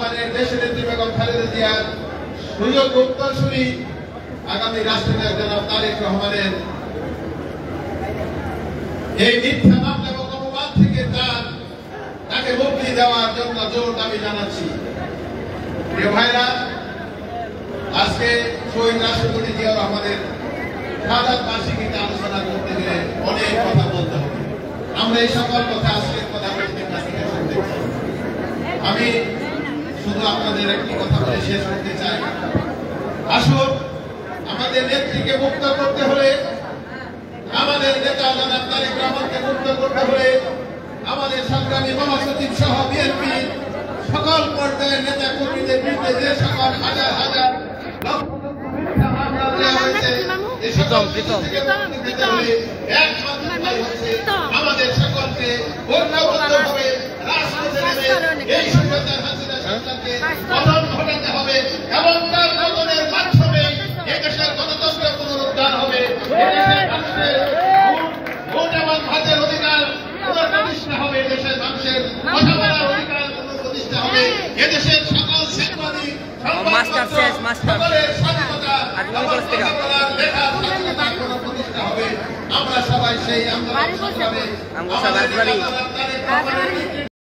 রহমানের দেশনেত্রী বেগম খালেদা জিয়ার সুযোগ্য উত্তরসূরি আগামী রাষ্ট্রনায়ক জনাব তারেক রহমানের এই মিথ্যা মামলা এবং অপবাদ থেকে তাকে মুক্তি দেওয়ার জন্য জোর দাবি জানাচ্ছি। প্রিয় ভাইরা, আজকে শহীদ রাষ্ট্রপতি জিয়া রহমানের শাহাদাত বার্ষিকীতে আলোচনা করতে গেলে অনেক কথা বলতে হবে। আমরা এই সকল কথা আজকের প্রধানমন্ত্রীর কাছ থেকে শুনতে চাই। আমি শুধু আপনাদের একটি কথা বলে শেষ করতে চাই। আসুন, আমাদের নেত্রীকে মুক্ত করতে হলে, আমাদের নেতা জনাব তারেক রহমানকে মুক্ত করতে হলে, আমাদের সংগ্রামী মহাসচিব সহ বিএনপি সকল পর্যায়ের নেতা কর্মীদের বিরুদ্ধে যে সকল হাজার হাজার লক্ষ লক্ষ মিথ্যা মামলা দেওয়া হয়েছে, এই সকল থেকে মুক্তি পেতে হলে একমাত্র উপায় হচ্ছে আমাদের সকলকে ঐক্যবদ্ধভাবে রাজপথে নেমে এই স্বৈরাচার হাসিনা সরকারকে পতন ঘটাতে হবে এবং তার পতনের মাধ্যমে এদেশের গণতন্ত্রের পুনরুদ্ধার হবে। এদেশের মানুষের ভোট এবং ভাতের অধিকার পুনঃপ্রতিষ্ঠা হবে। এদেশের মানুষের কথা বলার অধিকার পুনঃপ্রতিষ্ঠা হবে। এদেশের সকল সাংবাদিক সকলের স্বাধীনতা লেখা স্বাধীনতা পুনঃপ্রতিষ্ঠা হবে। আমরা সবাই সেই আন্দোলন সংগ্রামে